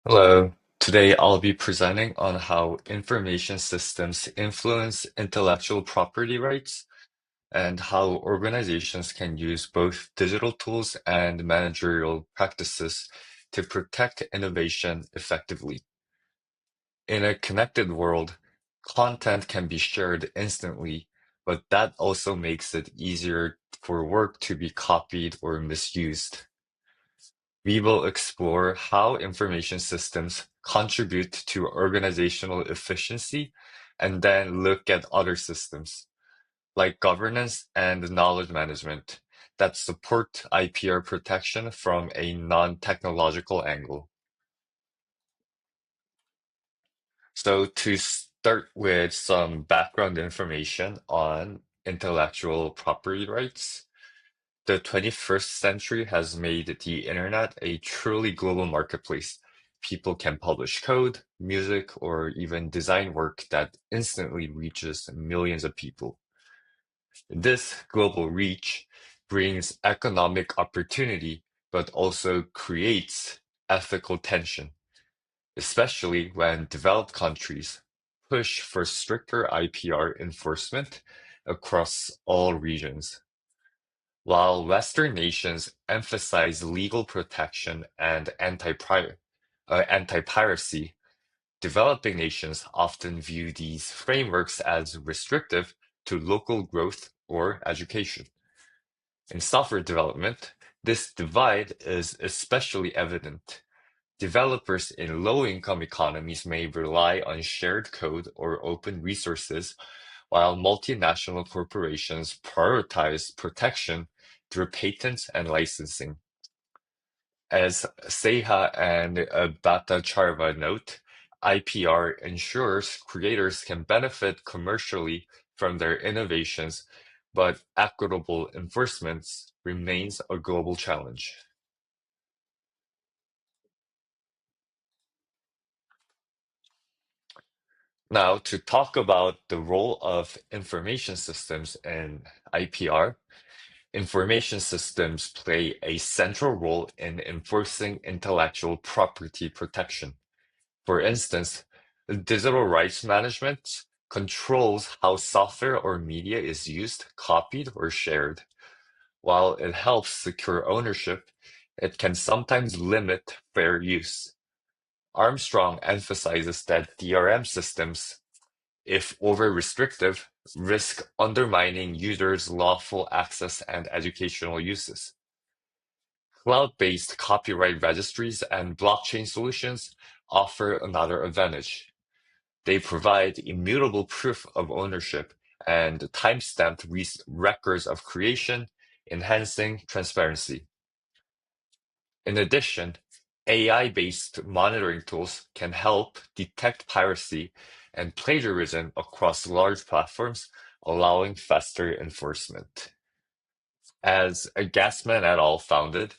Hello. Today I'll be presenting on how information systems influence intellectual property rights and how organizations can use both digital tools and managerial practices to protect innovation effectively. In a connected world, content can be shared instantly, but that also makes it easier for work to be copied or misused. We will explore how information systems contribute to organizational efficiency and then look at other systems, like governance and knowledge management, that support IPR protection from a non-technological angle. So, to start with some background information on intellectual property rights, the 21st century has made the internet a truly global marketplace. People can publish code, music, or even design work that instantly reaches millions of people. This global reach brings economic opportunity, but also creates ethical tension, especially when developed countries push for stricter IPR enforcement across all regions. While Western nations emphasize legal protection and anti-piracy, developing nations often view these frameworks as restrictive to local growth or education. In software development, this divide is especially evident. Developers in low-income economies may rely on shared code or open resources, while multinational corporations prioritize protection through patents and licensing. As Seha and Bhattacharya note, IPR ensures creators can benefit commercially from their innovations, but equitable enforcement remains a global challenge. Now, to talk about the role of information systems in IPR, information systems play a central role in enforcing intellectual property protection. For instance, digital rights management controls how software or media is used, copied, or shared. While it helps secure ownership, it can sometimes limit fair use. Armstrong emphasizes that DRM systems, if over-restrictive, risk undermining users' lawful access and educational uses. Cloud-based copyright registries and blockchain solutions offer another advantage. They provide immutable proof of ownership and timestamped records of creation, enhancing transparency. In addition, AI-based monitoring tools can help detect piracy and plagiarism across large platforms, allowing faster enforcement. As Gassman et al. Founded,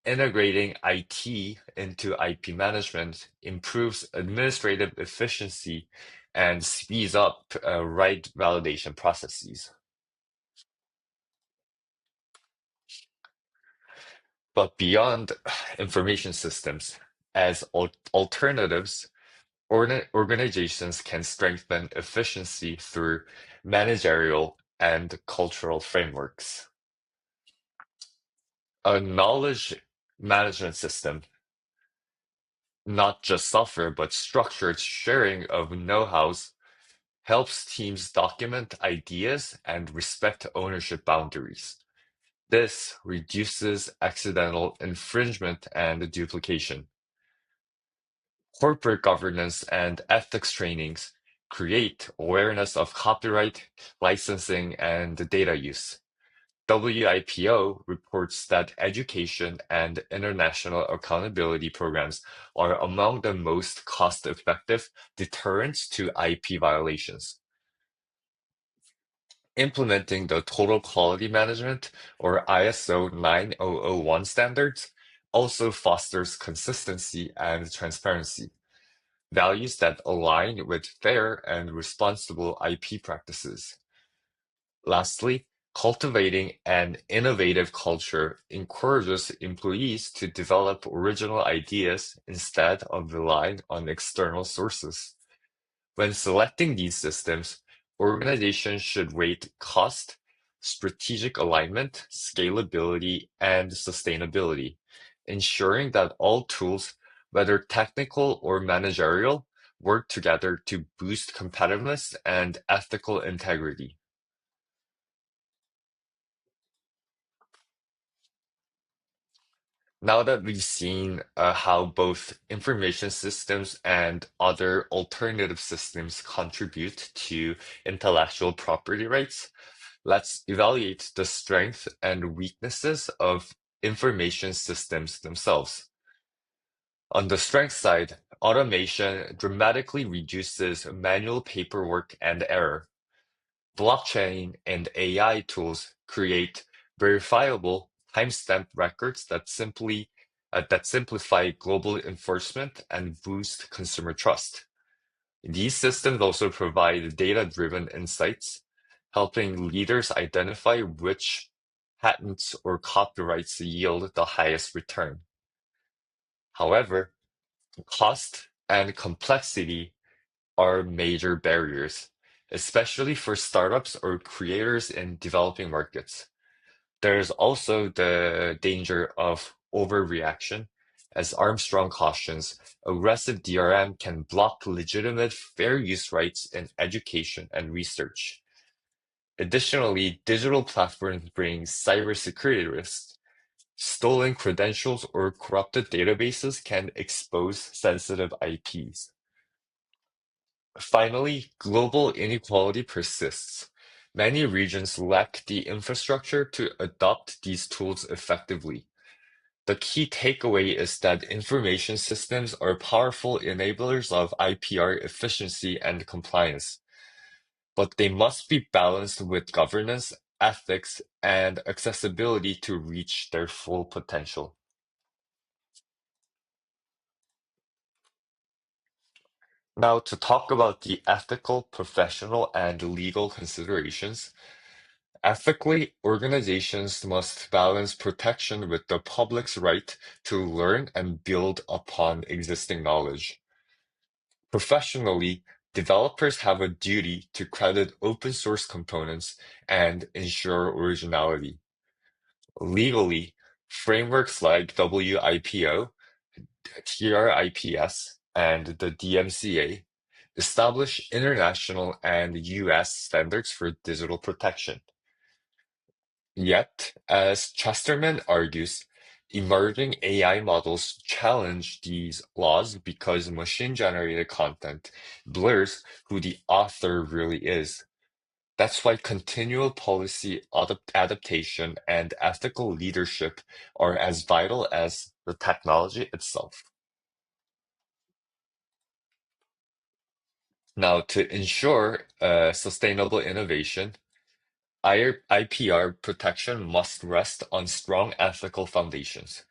integrating IT into IP management improves administrative efficiency and speeds up right validation processes. But beyond information systems, as alternatives, organizations can strengthen efficiency through managerial and cultural frameworks. A knowledge management system, not just software, but structured sharing of know-hows, helps teams document ideas and respect ownership boundaries. This reduces accidental infringement and duplication. Corporate governance and ethics trainings create awareness of copyright, licensing, and data use. WIPO reports that education and international accountability programs are among the most cost-effective deterrents to IP violations. Implementing the Total Quality Management or ISO 9001 standards also fosters consistency and transparency, values that align with fair and responsible IP practices. Lastly, Cultivating an innovative culture encourages employees to develop original ideas instead of relying on external sources. When selecting these systems, organizations should rate cost, strategic alignment, scalability, and sustainability, ensuring that all tools, whether technical or managerial, work together to boost competitiveness and ethical integrity. Now that we've seen how both information systems and other alternative systems contribute to intellectual property rights, let's evaluate the strengths and weaknesses of information systems themselves. On the strength side, automation dramatically reduces manual paperwork and error. Blockchain and AI tools create verifiable timestamp records that simplify global enforcement and boost consumer trust. These systems also provide data-driven insights, helping leaders identify which patents or copyrights yield the highest return. However, cost and complexity are major barriers, especially for startups or creators in developing markets. There's also the danger of overreaction. As Armstrong cautions, aggressive DRM can block legitimate fair use rights in education and research. Additionally, digital platforms bring cybersecurity risks. Stolen credentials or corrupted databases can expose sensitive IPs. Finally, global inequality persists. Many regions lack the infrastructure to adopt these tools effectively. The key takeaway is that information systems are powerful enablers of IPR efficiency and compliance, but they must be balanced with governance, ethics, and accessibility to reach their full potential. Now, to talk about the ethical, professional, and legal considerations. Ethically, organizations must balance protection with the public's right to learn and build upon existing knowledge. Professionally, developers have a duty to credit open source components and ensure originality. Legally, frameworks like WIPO, TRIPS, and the DMCA establish international and US standards for digital protection. Yet, as Chesterman argues, emerging AI models challenge these laws because machine-generated content blurs who the author really is. That's why continual policy adaptation and ethical leadership are as vital as the technology itself. Now, to ensure sustainable innovation, IPR protection must rest on strong ethical foundations.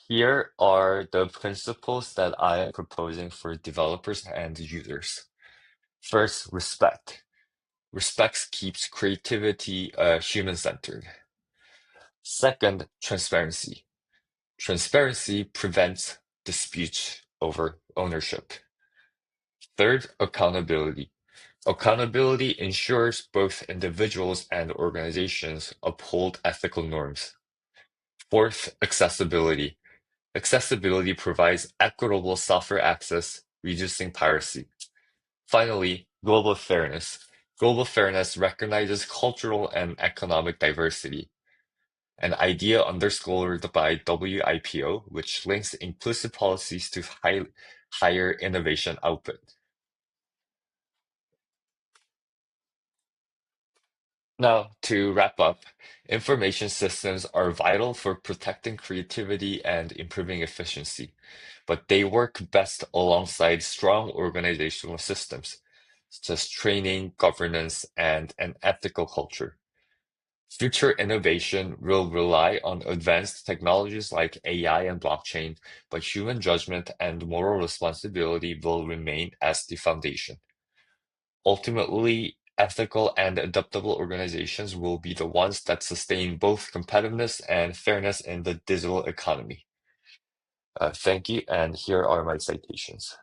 Here are the principles that I am proposing for developers and users. First, respect. Respect keeps creativity human-centered. Second, transparency. Transparency prevents disputes over ownership. Third, accountability. Accountability ensures both individuals and organizations uphold ethical norms. Fourth, accessibility. Accessibility provides equitable software access, reducing piracy. Finally, global fairness. Global fairness recognizes cultural and economic diversity, an idea underscored by WIPO, which links inclusive policies to higher innovation output. Now, to wrap up, information systems are vital for protecting creativity and improving efficiency, but they work best alongside strong organizational systems, such as training, governance, and an ethical culture. Future innovation will rely on advanced technologies like AI and blockchain, but human judgment and moral responsibility will remain as the foundation. Ultimately, Ethical and adaptable organizations will be the ones that sustain both competitiveness and fairness in the digital economy. Thank you, and here are my citations.